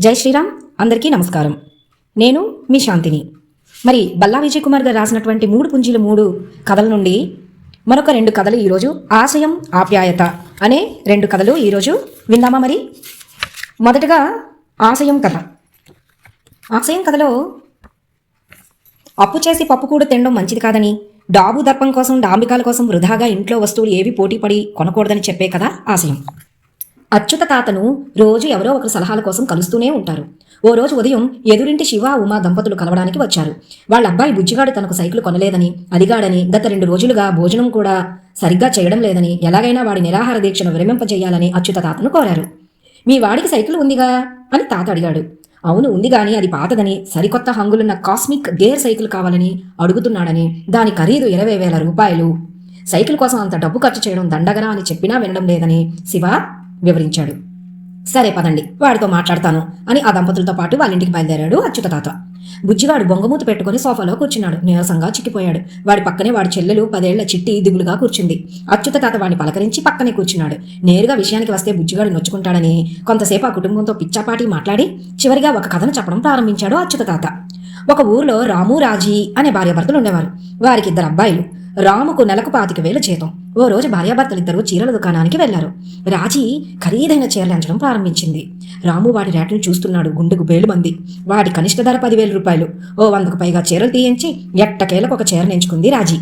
జై శ్రీరామ్. అందరికీ నమస్కారం. నేను మీ శాంతిని. మరి బల్లా విజయ్ కుమార్ గారు రాసినటువంటి 3 పుంజీలు 3 కథల నుండి మరొక 2 కథలు ఈరోజు ఆశయం ఆప్యాయత అనే 2 కథలు ఈరోజు విందామా? మరి మొదటగా ఆశయం కథ. ఆశయం కథలో అప్పు చేసి పప్పు కూడా తినడం మంచిది కాదని, డాబు దర్పం కోసం డాంబికాల కోసం వృధాగా ఇంట్లో వస్తువులు ఏవి పోటీపడి కొనకూడదని చెప్పే కథ ఆశయం. అచ్యుత తాతను రోజు ఎవరో ఒకరి సలహాల కోసం కలుస్తూనే ఉంటారు. ఓ రోజు ఉదయం ఎదురింటి శివ ఉమా దంపతులు కలవడానికి వచ్చారు. వాళ్ళ అబ్బాయి బుజ్జిగాడు తనకు సైకిల్ కొనలేదని, అలిగాడని, గత 2 రోజులుగా భోజనం కూడా సరిగ్గా చేయడం లేదని, ఎలాగైనా వాడి నిరాహార దీక్షను విరమింపజేయాలని అచ్యుత తాతను కోరారు. మీ వాడికి సైకిల్ ఉందిగా అని తాత అడిగాడు. అవును ఉంది గాని అది పాతదని, సరికొత్త హంగులున్న కాస్మిక్ గేర్ సైకిల్ కావాలని అడుగుతున్నాడని, దాని ఖరీదు 20,000 రూపాయలు. సైకిల్ కోసం అంత డబ్బు ఖర్చు చేయడం దండగరా అని చెప్పినా వినడం లేదని శివ వివరించాడు. సరే పదండి, వాడితో మాట్లాడతాను అని ఆ దంపతులతో పాటు వాళ్ళ ఇంటికి బయలుదేరాడు అచ్యుత తాత. బుజ్జివాడు బొంగమూత పెట్టుకుని సోఫాలో కూర్చున్నాడు. నీరసంగా చిక్కిపోయాడు. వాడి పక్కనే వాడి చెల్లెలు 10 ఏళ్ల చిట్టి దిగులుగా కూర్చుంది. అచ్యుత తాత వాడిని పలకరించి పక్కనే కూర్చున్నాడు. నేరుగా విషయానికి వస్తే బుజ్జిగాడు నొచ్చుకుంటాడని కొంతసేపు ఆ కుటుంబంతో పిచ్చాపాటి మాట్లాడి చివరిగా ఒక కథను చెప్పడం ప్రారంభించాడు అచ్యుత తాత. ఒక ఊర్లో రాము రాజీ అనే భార్యాభర్తలు ఉండేవారు. వారికి 2 అబ్బాయిలు. రాముకు నెలకు 25,000 జీతం. ఓ రోజు భార్యాభర్తలిద్దరూ చీరల దుకాణానికి వెళ్లారు. రాజీ ఖరీదైన చీరలు ఎంచడం ప్రారంభించింది. రాము వాడి రేట్లను చూస్తున్నాడు. గుండెకు బేలుమంది. వాడి కనిష్ట ధర 10,000 రూపాయలు. ఓ 100కు పైగా చీరలు తీయించి ఎట్టకేలకు ఒక చీర ఎంచుకుంది రాజీ.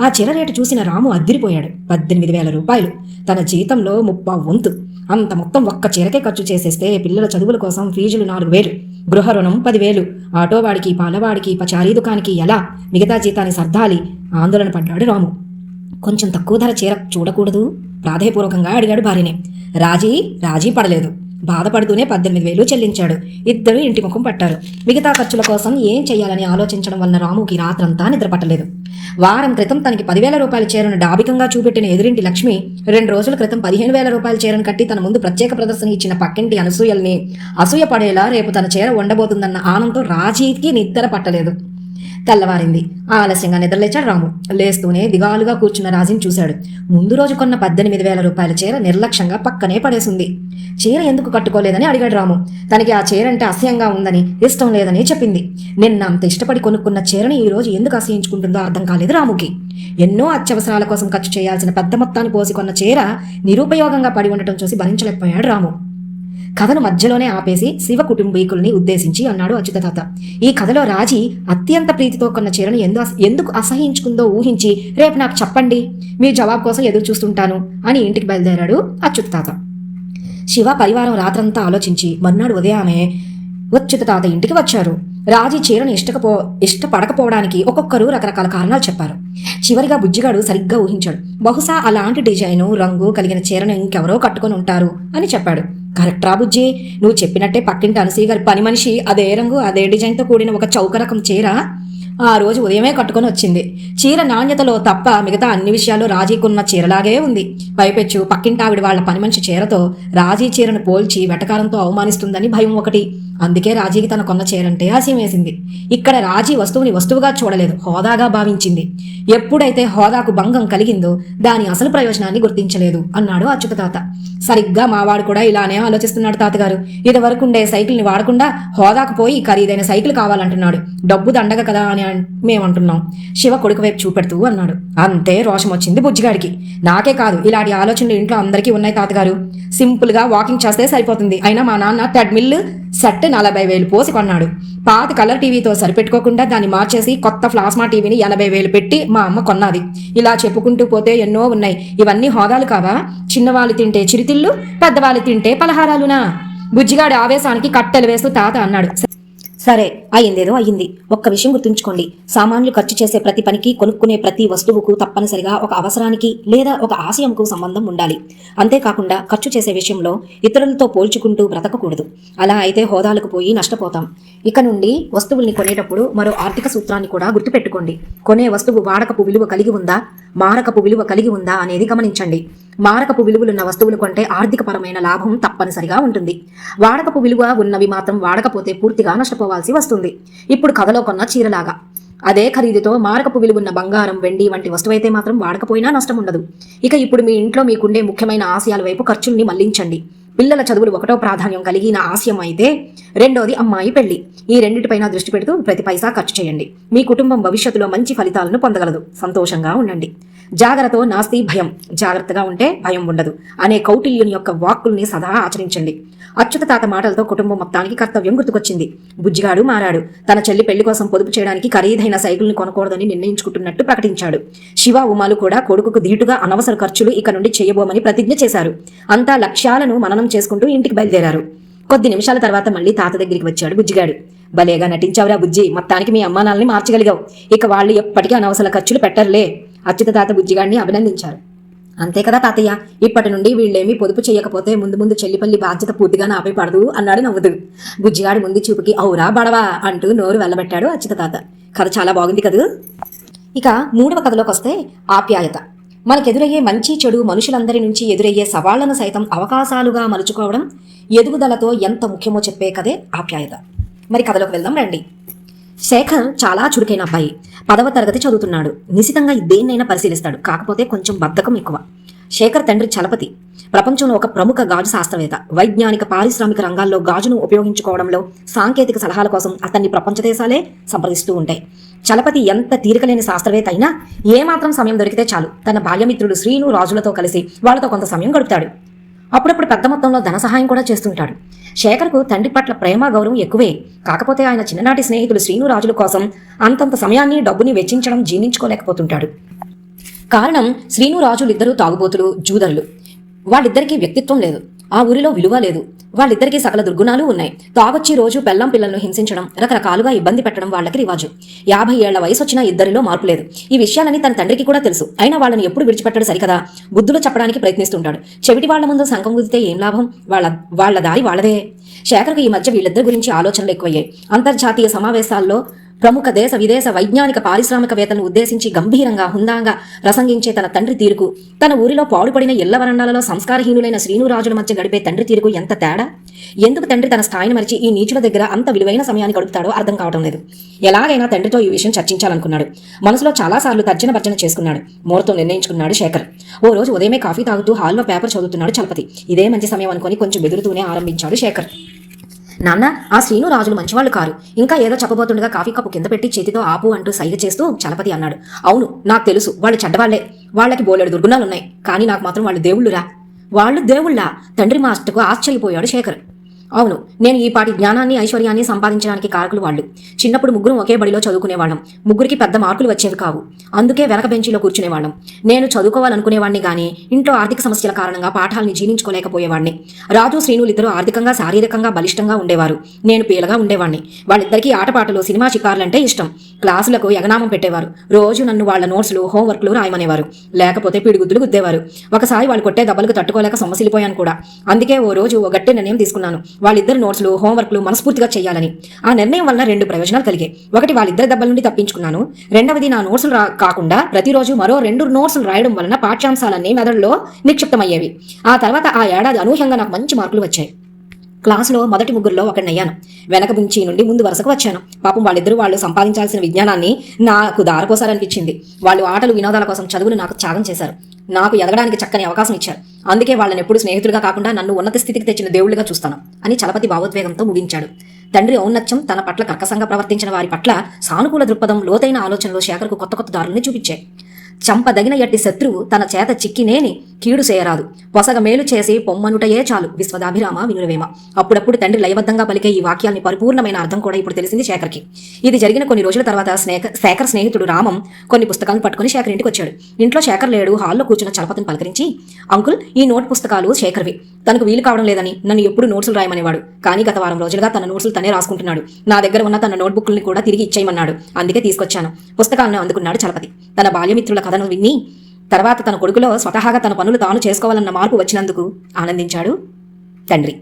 ఆ చీర రేటు చూసిన రాము అద్దిరిపోయాడు. 18,000 రూపాయలు. తన జీతంలో 30 వంతు. అంత మొత్తం ఒక్క చీరకే ఖర్చు చేసేస్తే పిల్లల చదువుల కోసం ఫీజులు 4,000, గృహ రుణం 10,000, ఆటో వాడికి, పాలవాడికి, పచారీ దుకాణానికి ఎలా మిగతా జీతాన్ని సర్దాలి? ఆందోళన పడ్డాడు రాము. కొంచెం తక్కువ ధర చీర చూడకూడదు? ప్రాధేయపూర్వకంగా అడిగాడు భార్యనే. రాజీ పడలేదు. బాధపడుతూనే 18,000 చెల్లించాడు. ఇద్దరు ఇంటి ముఖం పట్టారు. మిగతా ఖర్చుల కోసం ఏం చెయ్యాలని ఆలోచించడం వలన రాముకి రాత్రంతా నిద్ర పట్టలేదు. వారం క్రితం తనకి 10,000 రూపాయల చీరను డాబికంగా చూపెట్టిన ఎదురింటి లక్ష్మి 2 రోజుల క్రితం 15,000 రూపాయల చీరను కట్టి తన ముందు ప్రత్యేక ప్రదర్శన ఇచ్చిన పక్కింటి అనసూయల్ని అసూయ పడేలా రేపు తన చీర ఉండబోతుందన్న ఆనందంతో రాజీకి నిద్ర పట్టలేదు. తెల్లవారింది. ఆలస్యంగా నిద్రలేచాడు రాము. లేస్తూనే దిగాలుగా కూర్చున్న రాజీని చూశాడు. ముందు రోజు కొన్న 18,000 రూపాయల చీర నిర్లక్ష్యంగా పక్కనే పడేసింది. చీర ఎందుకు కట్టుకోలేదని అడిగాడు రాము. తనకి ఆ చీర అంటే అసహ్యంగా ఉందని, ఇష్టం లేదని చెప్పింది. నిన్న అంత ఇష్టపడి కొనుక్కున్న చీరని ఈ రోజు ఎందుకు అసహించుకుంటుందో అర్థం కాలేదు రాముకి. ఎన్నో అత్యవసరాల కోసం ఖర్చు చేయాల్సిన పెద్ద మొత్తాన్ని పోసి కొన్న చీర నిరుపయోగంగా పడి ఉండటం చూసి భరించలేకపోయాడు రాము. కథను మధ్యలోనే ఆపేసి శివ కుటుంబీకుల్ని ఉద్దేశించి అన్నాడు అచ్యుత తాత. ఈ కథలో రాజీ అత్యంత ప్రీతితో కొన్న చీరను ఎందుకు అసహించుకుందో ఊహించి రేపు నాకు చెప్పండి, మీ జవాబు కోసం ఎదురు చూస్తుంటాను అని ఇంటికి బయలుదేరాడు అచ్యుత తాత. శివ పరివారం రాత్రంతా ఆలోచించి మర్నాడు ఉదయమే అచ్యుత తాత ఇంటికి వచ్చారు. రాజీ చీరను ఇష్టపడకపోవడానికి ఒక్కొక్కరు రకరకాల కారణాలు చెప్పారు. చివరిగా బుజ్జిగాడు సరిగ్గా ఊహించాడు. బహుశా అలాంటి డిజైను, రంగు కలిగిన చీరను ఇంకెవరో కట్టుకొని ఉంటారు అని చెప్పాడు. కరెక్ట్రా బుజ్జి, నువ్వు చెప్పినట్టే పక్కింటి అనసూయ గారి పని మనిషి అదే రంగు అదే డిజైన్తో కూడిన ఒక చౌక రకం చీర ఆ రోజు ఉదయమే కట్టుకొని వచ్చింది. చీర నాణ్యతలో తప్ప మిగతా అన్ని విషయాల్లో రాజీకున్న చీరలాగే ఉంది. పైపెచ్చు పక్కింటి ఆవిడ వాళ్ళ పని మనిషి చీరతో రాజీ చీరను పోల్చి వెటకారంతో అవమానిస్తుందని భయం ఒకటి. అందుకే రాజీకి తన కొన్న చీరంటే ఆశయం వేసింది. ఇక్కడ రాజీ వస్తువుని వస్తువుగా చూడలేదు, హోదాగా భావించింది. ఎప్పుడైతే హోదాకు భంగం కలిగిందో దాని అసలు ప్రయోజనాన్ని గుర్తించలేదు అన్నాడు అచ్యుత తాత. సరిగ్గా మావాడు కూడా ఇలానే ఆలోచిస్తున్నాడు తాతగారు. ఇదివరకు ఉండే సైకిల్ని వాడకుండా హోదాకు పోయి ఖరీదైన సైకిల్ కావాలంటున్నాడు. డబ్బు దండగ కదా అని మేమంటున్నాం. శివ కొడుకు వైపు చూపెడుతూ అన్నాడు. అంతే రోషం వచ్చింది బుజ్జిగాడికి. నాకే కాదు, ఇలాంటి ఆలోచనలు ఇంట్లో అందరికీ ఉన్నాయి తాతగారు. సింపుల్ గా వాకింగ్ చేస్తే సరిపోతుంది. అయినా మా నాన్న ట్రెడ్మిల్ సెట్ 40,000 పోసి కొన్నాడు. పాత కలర్ టీవీతో సరిపెట్టుకోకుండా దాన్ని మార్చేసి కొత్త ప్లాస్మా టీవీని 80,000 పెట్టి మా అమ్మ కొన్నది. ఇలా చెప్పుకుంటూ పోతే ఎన్నో ఉన్నాయి. ఇవన్నీ హోదాలు కావా? చిన్నవాళ్ళు తింటే చిరుతిళ్ళు, పెద్దవాళ్ళు తింటే పలహారాలునా? బుజ్జిగాడి ఆవేశానికి కట్టెలు వేస్తూ తాత అన్నాడు. సరే, అయ్యిందేదో అయ్యింది. ఒక్క విషయం గుర్తుంచుకోండి. సామాన్లు ఖర్చు చేసే ప్రతి పనికి, కొనుక్కునే ప్రతి వస్తువుకు తప్పనిసరిగా ఒక అవసరానికి లేదా ఒక ఆశయంకు సంబంధం ఉండాలి. అంతేకాకుండా ఖర్చు చేసే విషయంలో ఇతరులతో పోల్చుకుంటూ బ్రతకకూడదు. అలా అయితే హోదాలకు పోయి నష్టపోతాం. ఇక నుండి వస్తువుల్ని కొనేటప్పుడు మరో ఆర్థిక సూత్రాన్ని కూడా గుర్తుపెట్టుకోండి. కొనే వస్తువు వాడకపు విలువ కలిగి ఉందా, మారకపు విలువ కలిగి ఉందా అనేది గమనించండి. మారకపు విలువలున్న వస్తువులు కొంటే ఆర్థికపరమైన లాభం తప్పనిసరిగా ఉంటుంది. వాడకపు విలువ ఉన్నవి మాత్రం వాడకపోతే పూర్తిగా నష్టపోవాల్సి వస్తుంది. ఇప్పుడు కథలో కొన్న చీరలాగా అదే ఖరీదుతో మారకపు విలువన్న బంగారం, వెండి వంటి వస్తువైతే మాత్రం వాడకపోయినా నష్టం ఉండదు. ఇక ఇప్పుడు మీ ఇంట్లో మీకుండే ముఖ్యమైన ఆశయాల వైపు ఖర్చుల్ని మళ్లించండి. పిల్లల చదువులు ఒకటో ప్రాధాన్యం కలిగిన ఆశయం అయితే రెండోది అమ్మాయి పెళ్లి. ఈ రెండింటిపైన దృష్టి పెడుతూ ప్రతి పైసా ఖర్చు చేయండి. మీ కుటుంబం భవిష్యత్తులో మంచి ఫలితాలను పొందగలదు. సంతోషంగా ఉండండి. జాగ్రత్త నాస్తి భయం, జాగ్రత్తగా ఉంటే భయం ఉండదు అనే కౌటిల్యుని యొక్క వాక్కుల్ని సదా ఆచరించండి. అచ్యుత తాత మాటలతో కుటుంబం మొత్తానికి కర్తవ్యం గుర్తుకొచ్చింది. బుజ్జిగాడు మారాడు. తన చెల్లి పెళ్లి కోసం పొదుపు చేయడానికి ఖరీదైన సైకిల్ని కొనకూడదని నిర్ణయించుకుంటున్నట్టు ప్రకటించాడు. శివ ఉమాలు కూడా కొడుకుకు ధీటుగా అనవసర ఖర్చులు ఇక నుండి చేయబోమని ప్రతిజ్ఞ చేశారు. అంతా లక్ష్యాలను మననం చేసుకుంటూ ఇంటికి బయలుదేరారు. కొద్ది నిమిషాల తర్వాత మళ్ళీ తాత దగ్గరికి వచ్చాడు బుజ్జిగాడు. భలేగా నటించావురా బుజ్జి, మొత్తానికి మీ అమ్మానాల్ని మార్చగలిగావు. ఇక వాళ్ళు ఎప్పటికీ అనవసర ఖర్చులు పెట్టరులే. అచ్యుత తాత బుజ్జిగాడిని అభినందించారు. అంతే కదా తాతయ్య, ఇప్పటి నుండి వీళ్ళేమీ పొదుపు చేయకపోతే ముందు ముందు చెల్లిపల్లి బాధ్యత పూర్తిగా నాపై పడదు అన్నాడు నవ్వుతూ. బుజ్జిగాడు ముందు చూపుకి ఔరా బడవా అంటూ నోరు వెళ్ళబెట్టాడు అచ్యుత తాత. కథ చాలా బాగుంది కదూ. ఇక మూడవ కథలోకి వస్తే ఆప్యాయత. మనకెదురయ్యే మంచి చెడు మనుషులందరి నుంచి ఎదురయ్యే సవాళ్లను సైతం అవకాశాలుగా మలుచుకోవడం ఎదుగుదలతో ఎంత ముఖ్యమో చెప్పే కదే ఆప్యాయత. మరి కథలోకి వెళ్దాం రండి. శేఖర్ చాలా చురుకైన అబ్బాయి. 10వ తరగతి చదువుతున్నాడు. నిశితంగా దేన్నైనా పరిశీలిస్తాడు. కాకపోతే కొంచెం బద్ధకం ఎక్కువ. శేఖర్ తండ్రి చలపతి ప్రపంచంలో ఒక ప్రముఖ గాజు శాస్త్రవేత్త. వైజ్ఞానిక పారిశ్రామిక రంగాల్లో గాజును ఉపయోగించుకోవడంలో సాంకేతిక సలహాల కోసం అతన్ని ప్రపంచ దేశాలే సంప్రదిస్తూ ఉంటాయి. చలపతి ఎంత తీరికలేని శాస్త్రవేత్త అయినా ఏమాత్రం సమయం దొరికితే చాలు తన బాల్యమిత్రుడు శ్రీను రాజులతో కలిసి వాళ్ళతో కొంత సమయం గడుపుతాడు. అప్పుడప్పుడు పెద్ద మొత్తంలో ధన సహాయం కూడా చేస్తుంటాడు. శేఖర్కు తండ్రి పట్ల ప్రేమ గౌరవం ఎక్కువే. కాకపోతే ఆయన చిన్ననాటి స్నేహితులు శ్రీను రాజుల కోసం అంతంత సమయాన్ని డబ్బుని వెచ్చించడం జీర్ణించుకోలేకపోతుంటాడు. కారణం శ్రీను రాజులు ఇద్దరు తాగుబోతులు, జూదరులు. వాళ్ళిద్దరికీ వ్యక్తిత్వం లేదు. ఆ ఊరిలో విలువ లేదు. వాళ్ళిద్దరికీ సకల దుర్గుణాలు ఉన్నాయి. తాగొచ్చి రోజు పెళ్ళం పిల్లలను హింసించడం, రకరకాలుగా ఇబ్బంది పెట్టడం వాళ్ళకి రివాజు. 50 ఏళ్ల వయసు వచ్చినా ఇద్దరిలో మార్పు లేదు. ఈ విషయాలని తన తండ్రికి కూడా తెలుసు. అయినా వాళ్ళని ఎప్పుడు విడిచిపెట్టడు సరికదా. బుద్ధులు చెప్పడానికి ప్రయత్నిస్తుంటాడు. చెవిటి వాళ్ల ముందు సంఘం గుదితే ఏం లాభం? వాళ్ళ దారి వాళ్ళదే. శేఖర్కు ఈ మధ్య వీళ్ళిద్దరి గురించి ఆలోచనలు ఎక్కువయ్యాయి. అంతర్జాతీయ సమావేశాల్లో ప్రముఖ దేశ విదేశ వైజ్ఞానిక పారిశ్రామికవేత్తలను ఉద్దేశించి గంభీరంగా హుందాగా ప్రసంగించే తన తండ్రి తీరుకు, తన ఊరిలో పాడుపడిన ఇళ్ల వరండాలలో సంస్కారహీనులైన శ్రీనురాజుల మధ్య గడిపే తండ్రి తీరుకు ఎంత తేడా! ఎందుకు తండ్రి తన స్థాయిని మరిచి ఈ నీచుల దగ్గర అంత విలువైన సమయాన్ని గడుపుతాడో అర్థం కావడం లేదు. ఎలాగైనా తండ్రితో ఈ విషయం చర్చించాలనుకున్నాడు. మనసులో చాలాసార్లు తర్జన భర్జన చేసుకున్నాడు. మూర్తం నిర్ణయించుకున్నాడు శేఖర్. ఓ రోజు ఉదయమే కాఫీ తాగుతూ హాల్లో పేపర్ చదువుతున్నాడు చలపతి. ఇదే మంచి సమయం అనుకుని కొంచెం బెదురుతూనే ఆరంభించాడు శేఖర్. నాన్న, ఆ శ్రీను రాజులు మంచివాళ్లు కారు. ఇంకా ఏదో చెప్పబోతుండగా కాఫీ కప్పు కింద పెట్టి చేతితో ఆపు అంటూ సైగ చేస్తూ చలపతి అన్నాడు. అవును, నాకు తెలుసు, వాళ్ళు చెడ్డవాళ్లే. వాళ్ళకి బోలెడు దుర్గుణాలున్నాయి. కానీ నాకు మాత్రం వాళ్ళు దేవుళ్ళురా. వాళ్ళు దేవుళ్ళా? తండ్రి మాస్టర్కు ఆశ్చర్యపోయాడు శేఖర్. అవును, నేను ఈ పాటి జ్ఞానాన్ని ఐశ్వర్యాన్ని సంపాదించడానికి కారకులు వాళ్ళు. చిన్నప్పుడు ముగ్గురు ఒకే బడిలో చదువుకునేవాళ్ళం. ముగ్గురికి పెద్ద మార్కులు వచ్చేవి కావు. అందుకే వెనక బెంచీలో కూర్చునేవాళ్ళం. నేను చదువుకోవాలనుకునేవాడిని గానీ ఇంట్లో ఆర్థిక సమస్యల కారణంగా పాఠాలని జీర్ణించుకోలేకపోయేవాడిని. రాజు శ్రీనులు ఇద్దరు ఆర్థికంగా శారీరకంగా బలిష్టంగా ఉండేవారు. నేను పీలగా ఉండేవాడిని. వాళ్ళిద్దరికీ ఆటపాటలు, సినిమా షికారులంటే ఇష్టం. క్లాసులకు ఎగనామం పెట్టేవారు. రోజు నన్ను వాళ్ళ నోట్స్లు, హోంవర్క్లు రాయమనేవారు. లేకపోతే పిడిగుద్దులు గుద్దేవారు. ఒకసారి వాళ్ళు కొట్టే దెబ్బలకు తట్టుకోలేక సొమ్మసిలిపోయాను కూడా. అందుకే ఓ రోజు ఓ గట్టి నిర్ణయం తీసుకున్నాను. వాళ్ళిద్దరు నోట్స్లు, హోంవర్క్లు మనస్ఫూర్తిగా చేయాలని. ఆ నిర్ణయం వల్ల 2 ప్రయోజనాలు కలిగాయి. ఒకటి, వాళ్ళిద్దరి దెబ్బల నుండి తప్పించుకున్నాను. రెండవది, నా నోట్స్లు కాకుండా ప్రతిరోజు మరో 2 నోట్స్లు రాయడం వలన పాఠ్యాంశాలన్నీ మెదడులో నిక్షిప్తమయ్యేవి. ఆ తర్వాత ఆ ఏడాది అనూహ్యంగా నాకు మంచి మార్కులు వచ్చాయి. క్లాసులో మొదటి ముగ్గురులో ఒకడినయ్యాను. వెనక నుంచి నుండి ముందు వరుసకు వచ్చాను. పాపం వాళ్ళిద్దరూ వాళ్ళు సంపాదించాల్సిన విజ్ఞానాన్ని నాకు దారపోసారనిపించింది. వాళ్ళు ఆటలు, వినోదాల కోసం చదువులు నాకు త్యాగం చేశారు. నాకు ఎదగడానికి చక్కని అవకాశం ఇచ్చారు. అందుకే వాళ్ళని ఎప్పుడు స్నేహితులుగా కాకుండా నన్ను ఉన్నత స్థితికి తెచ్చిన దేవుళ్లుగా చూస్తాను అని చలపతి భావోద్వేగంతో ముగించాడు. తండ్రి ఔన్నత్యం, తన పట్ల కర్కశంగా ప్రవర్తించిన వారి పట్ల సానుకూల దృక్పథం, లోతైన ఆలోచనలు శేఖర్కు కొత్త కొత్త దారుల్ని చూపించాయి. చంపదగిన ఎట్టి శత్రువు తన చేత చిక్కినేని కీడు చేయరాదు. పొసగ మేలు చేసి పొమ్మనుటయే చాలు. విశ్వదాభిరామ వినురవేమ. అప్పుడప్పుడు తండ్రి లయబద్ధంగా పలికే ఈ వాక్యాల్ని పరిపూర్ణమైన అర్థం కూడా ఇప్పుడు తెలిసింది శేఖర్కి. ఇది జరిగిన కొన్ని రోజుల తర్వాత శేఖర్ స్నేహితుడు రామం కొన్ని పుస్తకాలను పట్టుకుని శేఖర్ ఇంటికి వచ్చాడు. ఇంట్లో శేఖర్ లేడు. హాల్లో కూర్చున్న చలపతిని పలకరించి, అంకుల్, ఈ నోట్ పుస్తకాలు శేఖర్వి. తనకు వీలు కావడం లేదని నన్ను ఎప్పుడు నోట్సులు రాయమనేవాడు. కానీ గత వారం రోజులుగా తన నోట్సులు తనే రాసుకుంటున్నాడు. నా దగ్గర ఉన్న తన నోట్బుక్ల్ని కూడా తిరిగి ఇచ్చేయమన్నాడు. అందుకే తీసుకొచ్చాను. పుస్తకాలను అందుకున్నాడు చలపతి. తన బాల్యమిత్రుల కథను విని తర్వాత తన కొడుకులో స్వతహాగా తన పనులు తాను చేసుకోవాలన్న మార్పు వచ్చినందుకు ఆనందించాడు తండ్రి.